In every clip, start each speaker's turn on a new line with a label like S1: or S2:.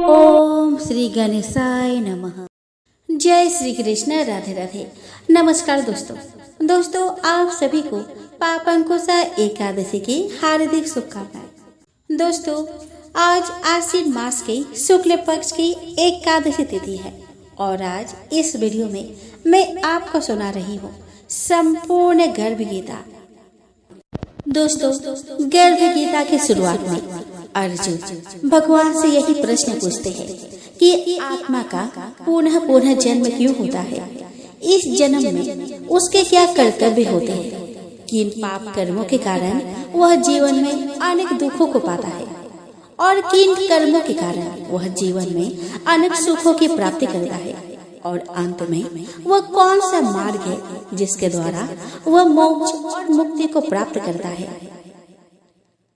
S1: ओम श्री गणेशाय नमः। जय श्री कृष्ण। राधे राधे। नमस्कार दोस्तों आप सभी को पापंकुशा एकादशी की हार्दिक शुभकामनाएं। दोस्तों आज आश्विन मास के शुक्ल पक्ष की एकादशी तिथि है और आज इस वीडियो में मैं आपको सुना रही हूँ संपूर्ण गर्भ गीता। दोस्तों गर्भ गीता की शुरुआत में अर्जुन भगवान से यही प्रश्न पूछते हैं कि आत्मा का पुनः जन्म क्यों होता है, इस जन्म में उसके क्या कर्तव्य होते हैं, किन पाप कर्मों के कारण वह जीवन में अनेक दुखों को पाता है और किन कर्मों के कारण वह जीवन में अनेक सुखों की प्राप्ति करता है और अंत में वह कौन सा मार्ग है जिसके द्वारा वह मोक्ष और मुक्ति को प्राप्त करता है,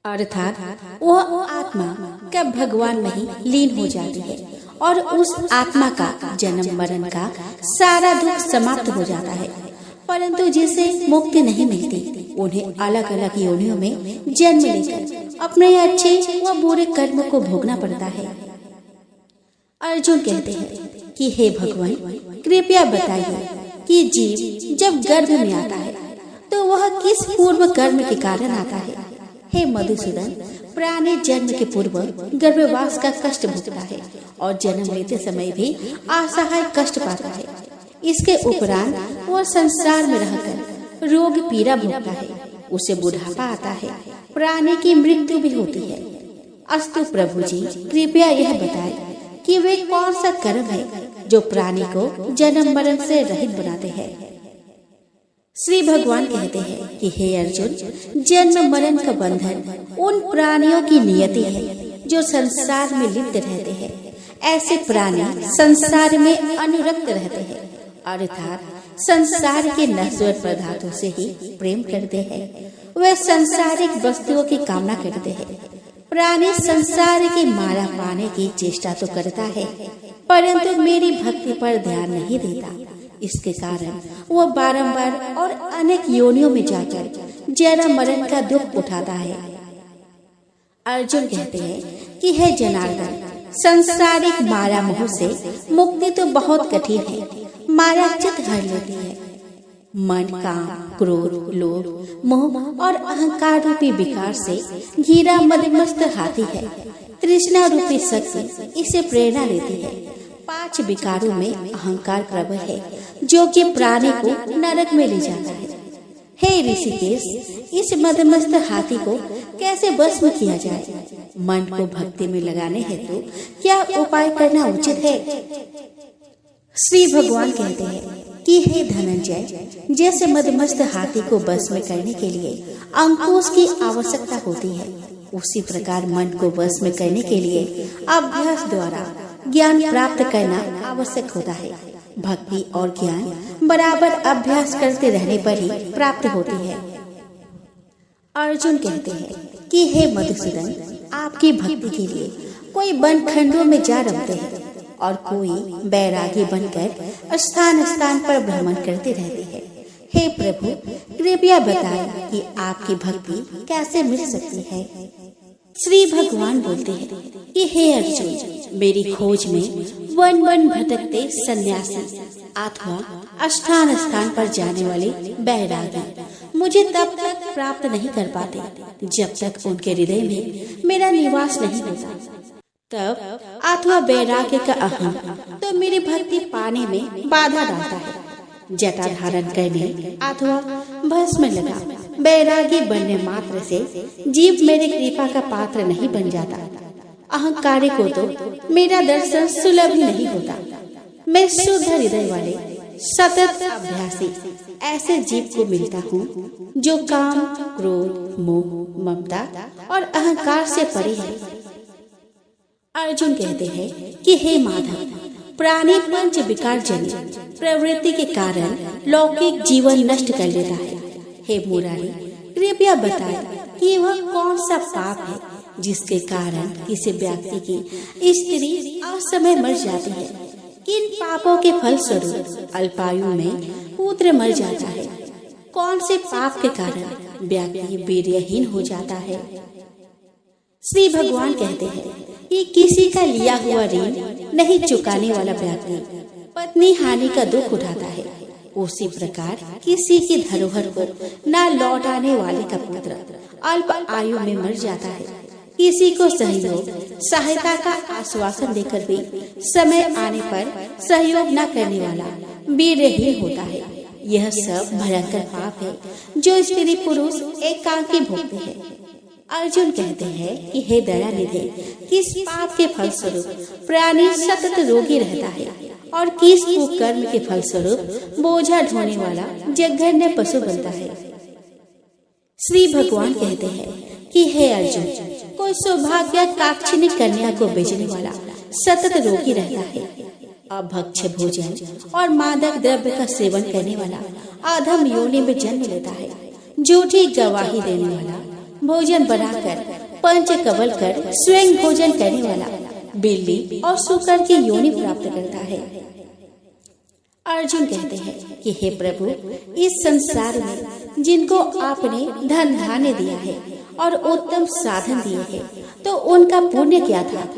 S1: अर्थात वह आत्मा कब भगवान में ही लीन हो जाती है और उस आत्मा का जन्म मरण का सारा दुख समाप्त हो जाता है। परंतु जिसे मुक्ति नहीं मिलती उन्हें अलग अलग योनियों में जन्म लेकर अपने अच्छे व बुरे कर्म को भोगना पड़ता है। अर्जुन कहते हैं कि हे भगवान कृपया बताइए कि जीव जब गर्भ में आता है तो वह किस पूर्व कर्म के कारण आता है। हे मधुसूदन, प्राणी जन्म के पूर्व गर्भवास का कष्ट भोगता है और जन्म लेते समय भी असहाय कष्ट पाता है। इसके उपरांत वो संसार में रहकर रोग पीड़ा भोगता है, उसे बुढ़ापा आता है, प्राणी की मृत्यु भी होती है। अस्तु प्रभु जी कृपया यह बताएं कि वे कौन सा कर्म है जो प्राणी को जन्म मरण से रहित बनाते हैं। श्री भगवान कहते हैं कि हे अर्जुन, जन्म मरण का बंधन उन प्राणियों की नियति है जो संसार में लिप्त रहते हैं। ऐसे प्राणी संसार में अनुरक्त रहते हैं, अर्थात संसार के नश्वर पदार्थों से ही प्रेम करते हैं। वे संसारिक वस्तुओं की कामना करते हैं। प्राणी संसार की माला पाने की चेष्टा तो करता है परंतु मेरी भक्ति पर ध्यान नहीं देता। इसके कारण वो बारंबार और अनेक योनियों में जाकर जन्म मरण का दुख उठाता है। अर्जुन कहते हैं कि हे जनार्दन, संसारिक माया मोह से मुक्ति तो बहुत कठिन है। माया चित हर लेती है। मन, काम, क्रोध, लोभ, मोह और अहंकार रूपी विकार से घिरा मदमस्त हाथी है। तृष्णा रूपी शक्ति इसे प्रेरणा देती है। 5 विकारों में अहंकार प्रबल है जो कि प्राणी को नरक में ले जाता है। हे ऋषिकेश, इस मदमस्त हाथी को कैसे भस्म किया जाए? मन को भक्ति में लगाने हेतु क्या उपाय करना उचित है? श्री भगवान कहते हैं कि हे धनंजय, जैसे मदमस्त हाथी को भस्म करने के लिए अंकुश की आवश्यकता होती है, उसी प्रकार मन को भस्म करने के लिए अभ्यास द्वारा ज्ञान प्राप्त करना आवश्यक होता है। भक्ति और ज्ञान बराबर अभ्यास करते रहने पर ही प्राप्त होती है। अर्जुन कहते हैं कि हे मधुसूदन, आपकी भक्ति के लिए कोई वन खंडों में जा रमते हैं और कोई बैरागी बनकर स्थान स्थान पर भ्रमण करते रहते हैं। हे प्रभु कृपया बताएं कि आपकी भक्ति कैसे मिल सकती है। श्री भगवान बोलते हैं कि हे अर्जुन, मेरी खोज में वन वन भटकते सन्यासी अथवा स्थान स्थान पर जाने वाले बैरागी मुझे तब तक प्राप्त नहीं कर पाते जब तक उनके हृदय में मेरा निवास नहीं होता। तब अथवा बैरागी का अहम तो मेरी भक्ति पाने में बाधा डालता है। जटा धारण करने अथवा भस्म लगा बैरागी बनने मात्र से जीव मेरे कृपा का पात्र नहीं बन जाता। अहंकारी को तो मेरा दर्शन सुलभ ही नहीं होता। मैं शुद्ध हृदय वाले सतत अभ्यासी ऐसे जीव को मिलता हूँ जो काम, क्रोध, मोह, ममता और अहंकार से परे है। अर्जुन कहते हैं कि हे माधव, प्राणी पंच विकार जनित प्रवृत्ति के कारण लौकिक जीवन नष्ट कर लेता है। हे मुरारी कृपया बताएं कि वह कौन सा पाप है जिसके कारण किसी व्यक्ति की स्त्री असमय मर जाती है। किन पापों के फल स्वरूप अल्पायु में पुत्र मर जाता है। कौन से पाप के कारण व्यक्ति वीर्यहीन हो जाता है। श्री भगवान कहते हैं कि किसी का लिया हुआ ऋण नहीं चुकाने वाला व्यक्ति पत्नी हानि का दुख उठाता है, उसी प्रकार किसी की धरोहर को न लौटाने वाले का पुत्र अल्प आयु में मर जाता है। किसी को सहयोग सहायता का आश्वासन देकर भी समय आने पर सहयोग न करने वाला वीरहीन होता है। यह सब भयंकर पाप है जो स्त्री पुरुष एकांकी भोगते हैं। अर्जुन कहते हैं कि हे दयानिधि, किस पाप के फलस्वरूप प्राणी सतत रोगी रहता है और किस कुकर्म के फलस्वरूप बोझा ढोने वाला जघन्य पशु बनता है। श्री भगवान कहते हैं कि हे अर्जुन, कोई सौभाग्य काक्षिणी कन्या को बेचने वाला सतत रोगी रहता है। अभक्ष्य भोजन और मादक द्रव्य का सेवन करने वाला अधम योनि में जन्म लेता है। झूठी गवाही देने वाला भोजन बनाकर पंच कवल कर स्वयं भोजन करने वाला बिल्ली और सूकर की योनि प्राप्त करता है। अर्जुन कहते हैं कि हे प्रभु, इस संसार में जिनको आपने धन धान्य दिया है और उत्तम साधन दिए हैं, तो उनका पुण्य क्या था?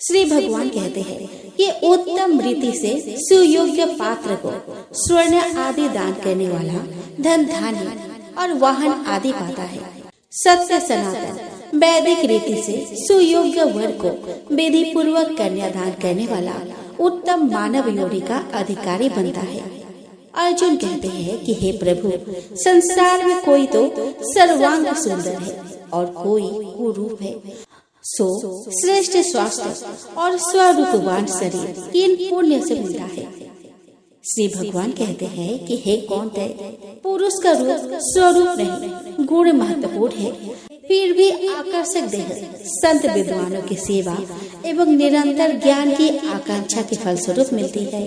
S1: श्री भगवान कहते हैं कि उत्तम रीति से सुयोग्य पात्र को स्वर्ण आदि दान करने वाला धन धान्य और वाहन आदि पाता है। सत्य सनातन वैदिक रीति से सुयोग्य वर को विधि पूर्वक कन्यादान करने वाला उत्तम मानव योनि का अधिकारी बनता है। अर्जुन कहते हैं कि हे प्रभु, संसार में कोई तो सर्वांग सुंदर है और कोई कुरूप है, सो श्रेष्ठ स्वास्थ्य और स्वरूपवान शरीर किन पुण्य से मिलता है? श्री भगवान कहते हैं कि हे कौन्तेय, पुरुष का रूप स्वरूप नहीं गुण महत्वपूर्ण है, फिर भी आकर्षक देह संत विद्वानों की सेवा एवं निरंतर ज्ञान की आकांक्षा के फलस्वरूप मिलती है।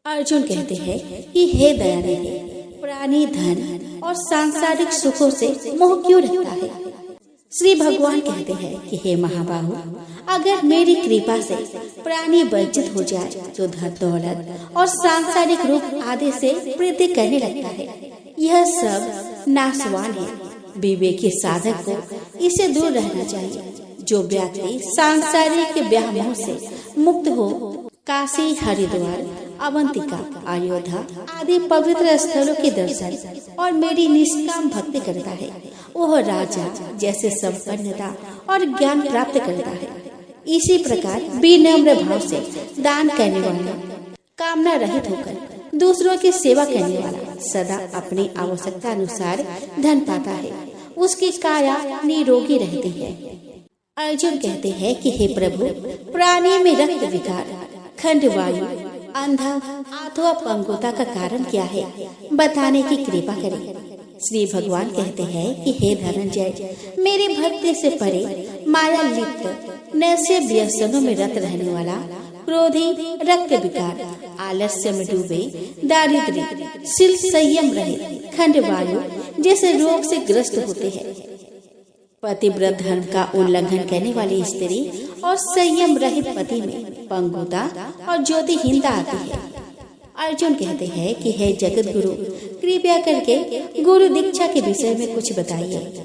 S1: अर्जुन कहते हैं कि हे दयानिधि, प्राणी धन और सांसारिक सुखों से मोह क्यों रखता है? श्री भगवान कहते हैं कि हे महाबाहु, अगर मेरी कृपा से प्राणी वंचित हो जाए तो धन दौलत और सांसारिक रूप आदि से प्रीति करने लगता है। यह सब नाशवान है। विवेकी साधक को इसे दूर रहना चाहिए। जो व्यक्ति सांसारिक व्यामोह से मुक्त हो काशी, हरिद्वार, अवंतिका, अयोध्या आदि पवित्र स्थलों के दर्शन और मेरी निष्काम भक्ति करता है, वह राजा जैसे संपन्नता और ज्ञान प्राप्त करता है। इसी प्रकार विनम्र भाव से दान करने वाला, कामना रहित होकर दूसरों की सेवा करने वाला सदा अपनी आवश्यकता अनुसार धन पाता है। उसकी काया निरोगी रहती है। अर्जुन कहते हैं कि हे प्रभु, प्राणी में रक्त विकार, खंड वायु, अंधा अथवा पंगुता का कारण क्या है, बताने की कृपा करें। श्री भगवान कहते हैं कि हे धनंजय, मेरी भक्ति से परे माया लिप्त नैसे व्यसनों में रत रहने वाला क्रोधी, रक्त विकार, आलस्य में डूबे, दारिद्र्य, शील संयम रहित, खंड वायु जैसे रोग से ग्रस्त होते हैं, पतिव्रत धर्म का उल्लंघन करने वाली स्त्री और संयम रहित पति में पंगुता और ज्योतिहीनता आती है। अर्जुन कहते हैं कि हे जगत गुरु, कृपया करके गुरु दीक्षा के विषय में कुछ बताइए।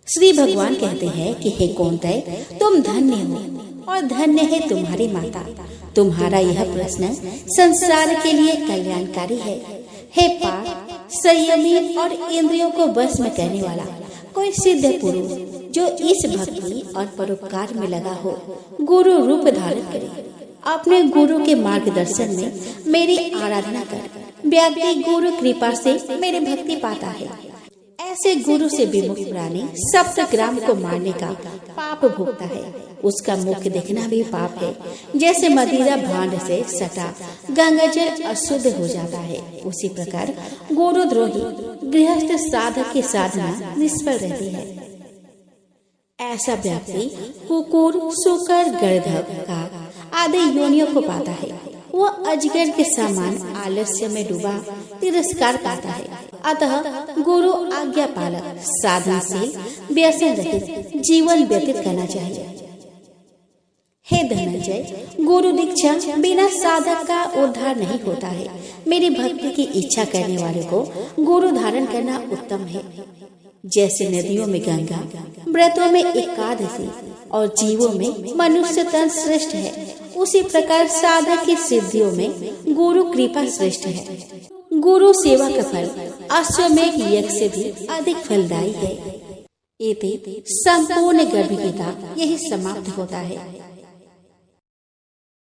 S1: श्री भगवान कहते हैं कि हे कौन्तेय, तुम धन्य हो और धन्य है तुम्हारी माता। तुम्हारा यह प्रश्न संसार के लिए कल्याणकारी है। हे पार्थ, संयमी और इंद्रियों को वश में करने वाला कोई सिद्ध पुरुष जो इस भक्ति और परोपकार में लगा हो, गुरु रूप धारण करे। अपने गुरु के मार्गदर्शन में मेरी आराधना कर व्यक्ति गुरु कृपा से मेरी भक्ति पाता है। ऐसे गुरु से विमुख प्राणी सप्तग्राम को मारने का पाप भोगता है। उसका मुख देखना भी पाप है। जैसे मदिरा भांड से सटा गंगाजल अशुद्ध हो जाता है, उसी प्रकार गुरुद्रोही गृहस्थ साधक की साधना निष्फल रहती है। ऐसा व्यक्ति कुकुर, सूकर, गणधब, काक आदि योनियों को पाता है। वो अजगर के समान आलस्य में डूबा तिरस्कार पाता है। अतः गुरु आज्ञा पालक साधनशील व्यसन रहित जीवन व्यतीत करना चाहिए। हे धनंजय, गुरु दीक्षा बिना साधक का उद्धार नहीं होता है। मेरी भक्ति की इच्छा करने वाले को गुरु धारण करना उत्तम है। जैसे नदियों में गंगा, व्रतों में एकादशी और जीवों में मनुष्य तन श्रेष्ठ है, उसी प्रकार साधक की सिद्धियों में गुरु कृपा श्रेष्ठ है। गुरु सेवा का फल अश्वमेध यज्ञ से भी अधिक फलदायी है। एते संपूर्ण गर्भ गीता यही समाप्त होता है।